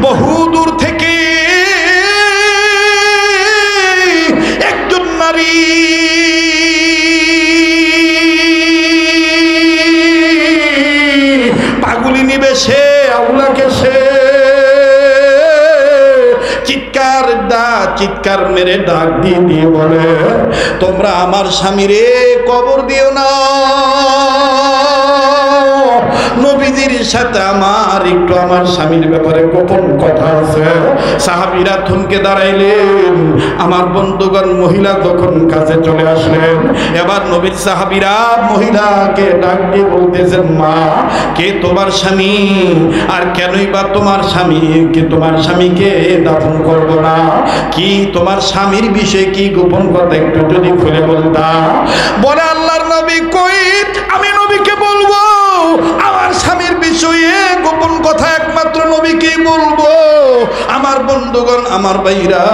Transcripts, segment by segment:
বহু দূর থেকে একজন নারী পাগলিনী বেশে আউলাকে সে চিৎকার মেরে ডাক দিয়ে বলে, তোমরা আমার স্বামীরে কবর দিও না, নবীজির সাথে আমার একটু আমার স্বামীর ব্যাপারে গোপন কথা আছে। সাহাবীরা থমকে দাঁড়াইলেন। আমার বন্ধুগণ মহিলা তখন কাছে চলে আসলেন। এবার নবীর সাহাবীরা মহিলাকে ডাক দিয়ে বলতেছেন, মা, কে তোমার স্বামী আর কেনই বা তোমার স্বামীকে দাফন করব না? কি তোমার স্বামীর বিষয়ে কি গোপন কথা একটু যদি খুলে বলতা? বলে, আল্লাহর নবী কই, আমি নবীকে বলবো আমার স্বামীর বিষয়ে গোপন কথা একমাত্র নবীকেই বলবো। আমার বন্ধুগণ, আমার ভাইরা,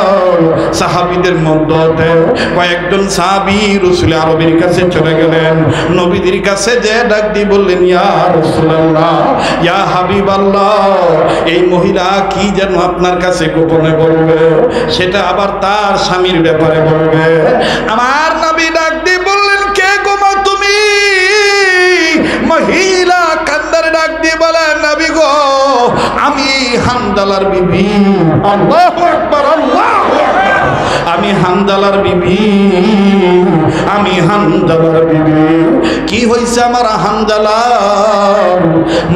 সাহাবীদের মধ্যে কয়েকজন সাহাবী রাসূল আরবীর কাছে চলে গেলেন। নবীদের কাছে যে ডাক দিয়ে বললেন, ইয়া রাসূলুল্লাহ, ইয়া হাবিবাল্লাহ, এই মহিলা কি যেন আপনার কাছে গোপনে বলবে, সেটা আবার তার স্বামীর ব্যাপারে বলবে। আমার নবী ডাক দিয়ে বললেন, কে গো মা তুমি? মহিলা কান্দারে ডাক দিয়ে বলে, নবী গো, আমি হানজালার বিবি। আল্লাহু আকবার, আল্লাহু আকবার। আমি হানজালার বিবি। কি হয়েছে আমার হানজালার?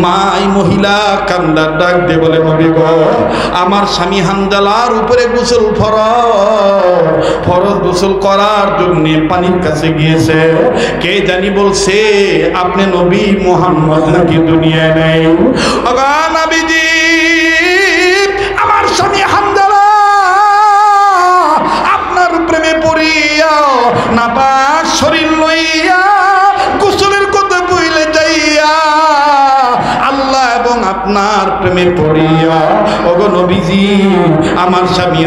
মাই মহিলা কান্দার ডাক দিয়ে বলে, নবী গো, আমার স্বামী হানজালার উপরে গোসল ফরজ গোসল করার জন্য পানির কাছে গিয়েছে। কে জানি বলছে আপনি নবী মুহাম্মদ নাকি দুনিয়ায় নেই। ওগো নবীজি, আমার স্বামী হানজালা আপনার প্রেমে পড়িয়া নাপাক শরীর লইয়া গোসলের কথা বইলে যাইয়া আল্লাহ এবং আপনার প্রেমে পড়িয়া, ওগো নবীজি, আমার স্বামী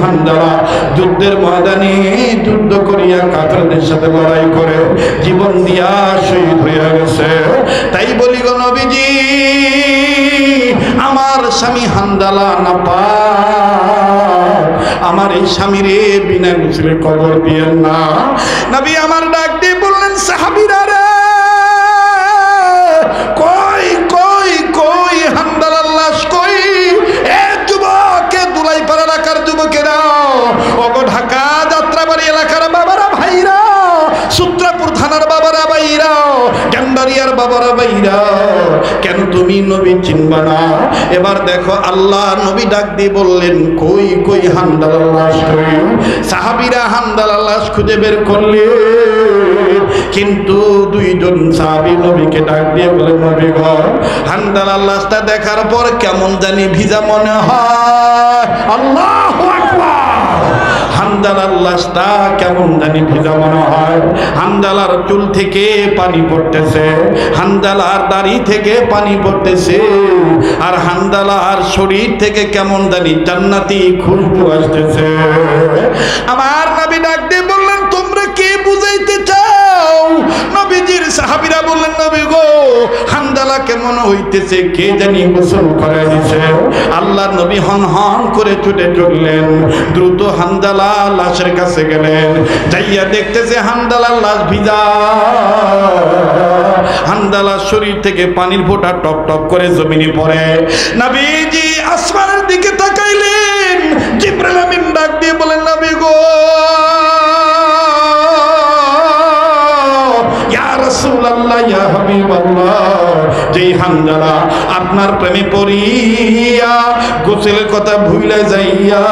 হানজালা যুদ্ধের ময়দানে যুদ্ধ করিয়া কাফেরদের সাথে লড়াই করে জীবন দিয়া শহীদ হইয়া গেছে। তাই বলি গো নবীজি, আমার স্বামী হানজালা নাপাক, আমার এই স্বামীরে বিনা গোসলে কবর দিয়েন না। নবী আমার ডাক দিয়ে বললেন, সাহাবীরা রে, কই কই কই হানজালার লাশ কই? এ যুবক, দুলাইপাড়া এলাকার যুবকেরা, ওগো ঢাকা যাত্রাবাড়ি এলাকার বাবারা ভাইরা, সূত্রাপুর থানার বাবারা ভাইরা, ক্যান্ডারিয়ার বাবারা ভাইরা, কেন তুমি নবী চিনবা না? এবার দেখো, আল্লাহ নবী ডাক দিয়ে বললেন, কই কই হানজালার লাশ কই? সাহাবীরা হানজালার লাশ খুঁজে বের করলে, কিন্তু দুইজন সাহাবী নবীকে ডাক দিয়ে বলে, নবী গো, হানজালার লাশটা দেখার পর কেমন জানি ভিজা মনে হয়। আল্লাহু আকবার। হানজালার লাশটা কেমন জানি ভিজা মনে হয়। হানজালার চুল থেকে পানি পড়তেছে, হানজালার দাড়ি থেকে পানি পড়তেছে, আর হানজালার শরীর থেকে কেমন জানি জান্নাতি খুশবু আসতেছে। আমার নবী ডাক দিয়ে বললেন, তোমরা কে বুঝাইতে চাও? নবীজির সাহাবীরা বললেন, নবী গো, হানজালা কেমন হইতেছে, কে জানি গোসল করে দিছে। আল্লাহর নবী হন হন করে ছুটে চললেন, দ্রুত হানজালা লাশের কাছে গেলেন। যাইয়া দেখতেছে হানজালার লাশ ভিজা, হানজালার শরীর থেকে পানির ফোঁটা টপ টপ করে জমিনে পড়ে। নবীজি আসমানের দিকে তাকাইলেন। জিবরাইল আমিন ডাক দিয়ে বলেন, নবী গো, ইয়া রাসূলুল্লাহ, ইয়া হাবিবাল্লাহ, যেই হানজালা আপনার প্রেমে পড়িয়া গোসলের কথা ভুলে যাইয়া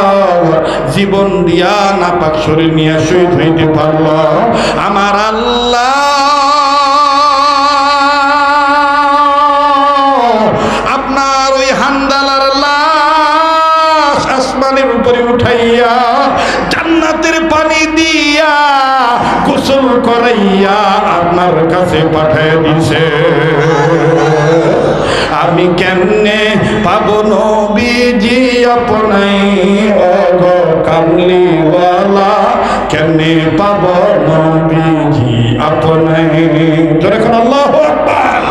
জীবন দিয়া নাপাক শরীর নিয়ে শহীদ হইতে পারল, আমার আল্লাহ আপনার ওই হানজালার লাশ আসমানের উপরে উঠাইয়া জান্নাতের পানি দিয়া গোসল করাইয়া আপনার কাছে পাঠিয়ে দিছে। আমি কেমনে পাবো নবীজি আপনাই, ওগো কামলিওয়ালা, কেমনে পাবো নবীজি আপনাই? যখন আল্লাহু আকবার।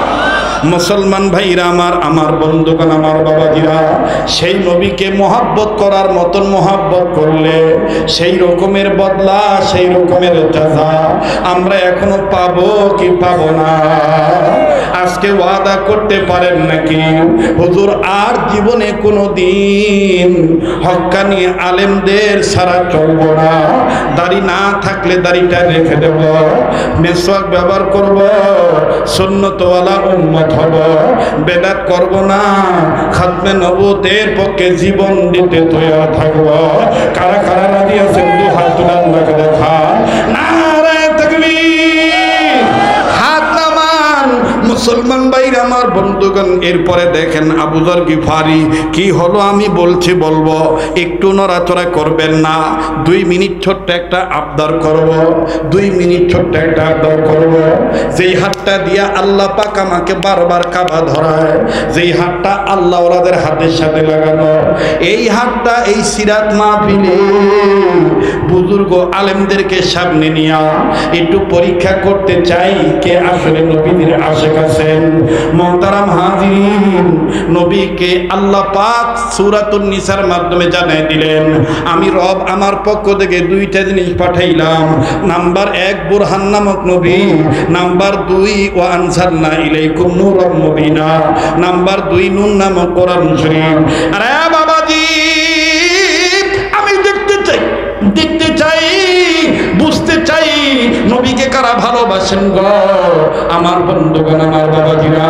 মুসলমান ভাইরা আমার বন্ধুগণ, আমার বাবাজিরা, সেই নবীকে মহব্বত করার মতন মহব্বত করলে সেই রকমের বদলা, সেই রকমের জাযা আমরা এখনো পাবো কি পাবো না? আজকে ওয়াদা করতে পারেন নাকি হুজুর আর জীবনে কোনো দিন হক্কানি আলেমদের ছাড়া চলবো না, দাড়ি না থাকলে দাড়িটা রেখে দেব, মেসওয়াক ব্যবহার করব, সুন্নতওয়ালা উম্মত হব, বেদাত করব না, খাতমে নবুয়তের পক্ষে জীবন দিতে তৈরি থাকব? কারা কারা রাজি আছেন? দু হাত তুলে আল্লাহকে দেখা। নারে তাকবীর, হাত নামান মুসলমান ভাইরা আমার বন্ধুগণ। এরপরে দেখেন আবু যর গিফারি কি হলো আমি বলবো, একটু নড়াচড়া করবেন না। 2 মিনিট ছোট্ট একটা আবদার করব, 2 মিনিট ছোট্ট একটা আবদার করব। যেই হাতটা দিয়া আল্লাহ পাক আমাকে বারবার কাবা ধরায়, যেই হাতটা আল্লাহ ওরাদের হাতের সাথে লাগানো, এই হাতটা এই সিরাত মাহফিলে বুজুর্গ আলেমদেরকে সামনে নিয়া একটু পরীক্ষা করতে চাই কে আসলে নবীদের আশিক আছেন। মুহতারাম হাজিরিন, নবীকে আল্লাহ পাক সূরাতুন নিসার মাধ্যমে জানাই দিলেন, আমি রব আমার পক্ষ থেকে 2টা জিনিস পাঠাইলাম। নাম্বার 1 বুরহান নামক নবী, নাম্বার 2 ওয়া আনসালনা ইলাইকুম নূরাম মুবিনা, নাম্বার 2 নূর নামক কোরআন শরীফ। আরে বাবাজি, আমি দেখতে চাই, বুঝতে চাই নবীকে কারা ভালোবাসেন গো আমার বন্ধুগণ, আমার বাবাজিরা।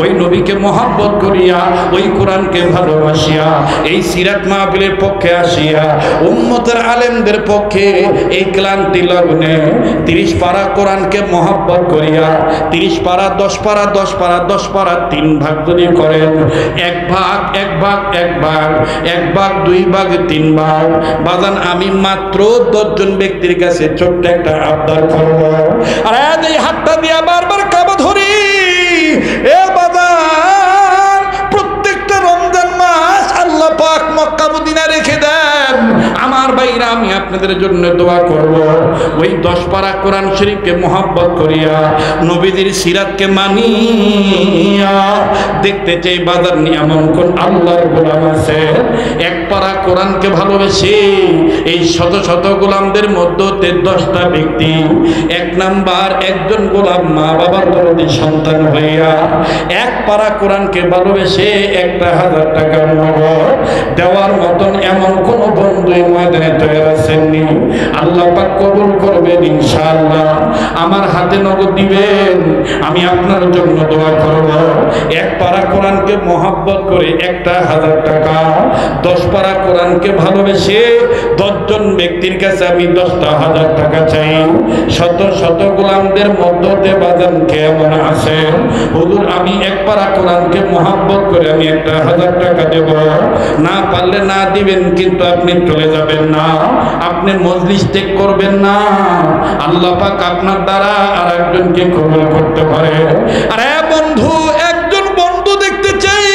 ওই নবীকে মহব্বত করিয়া, ওই কোরআনকে ভালোবাসিয়া, এই সিরাত মাহফিলের পক্ষে আসিয়া, উম্মতের আলেমদের পক্ষে এই ক্লান্তি লগ্নে 30 পারা কোরআনকে মহব্বত করিয়া, 30 পারা 10 পারা 10 পারা 10 পারা 3 ভাগ যদি করেন, 1 ভাগ 1 ভাগ 1 ভাগ 1 ভাগ 2 ভাগ 3 ভাগ, বাজান আমি মাত্র 10 জন ব্যক্তির কাছে ছোট্ট একটা আবদার করব। আর এই হাতটা দিয়া বারবার কাবা ধরি, এ বাজার প্রত্যেকটা রমজান মাস আল্লাহ পাক মক্কা মদিনা রেখে দেন। আমার ভাইরা, আমি আপনাদের জন্য দোয়া করব, ওই 10 পারা কোরআন শরীফকে মহব্বত করিয়া, নবীদের সিরাতকে মানিয়া দেখতে চাই বাজার নিয়ে এমন কোন আল্লাহর গোলাম আছে 1 পারা কোরআনকে ভালোবেসে এই শত শত গোলামদের মধ্যে 10টা ব্যক্তি। 1 নাম্বার, একজন গোলাম মা বাবার দরদি সন্তান হইয়া 1 পারা কোরআনকে ভালোবেসে 1000 টাকা নগদ দেওয়ার মতন এমন কোন বন্ধু ময়দানে তৈরি আছেননি? আল্লাহ পাক কবুল করবেন ইনশাআল্লাহ। আমার হাতে নগদ দিবেন, আমি আপনার জন্য দোয়া করব। 1 পারা কোরআনকে মহব্বত করে 1000 টাকা, 10 পারা কোরআনকে ভালোবেসে 10 জন ব্যক্তির কাছে আমি 10,000 টাকা চাই। শত শত গোলামদের মধ্যে বাজান কেমন আছে হুজুর, আমি 1 পারা কোরআনকে মহব্বত করে আমি 1000 টাকা দেব, না পারলে না দিবেন, কিন্তু আপনি চলে যাবেন না, আপনি মজলিস ত্যাগ করবেন না। আল্লাহ পাক আপনার দ্বারা আরেকজনকে কবুল করতে পারে। আরে বন্ধু, একজন বন্ধু দেখতে চাই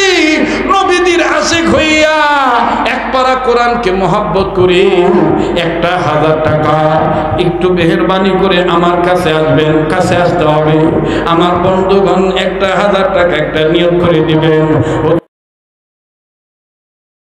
নবীদের আশিক হইয়া 1 পারা কোরআনকে মহব্বত করে 1000 টাকা, একটু মেহেরবানি করে আমার কাছে আসবেন, কাছে আসতে হবে। আমার বন্ধুগণ 1000 টাকা একটা নিয়োগ করে দিবেন।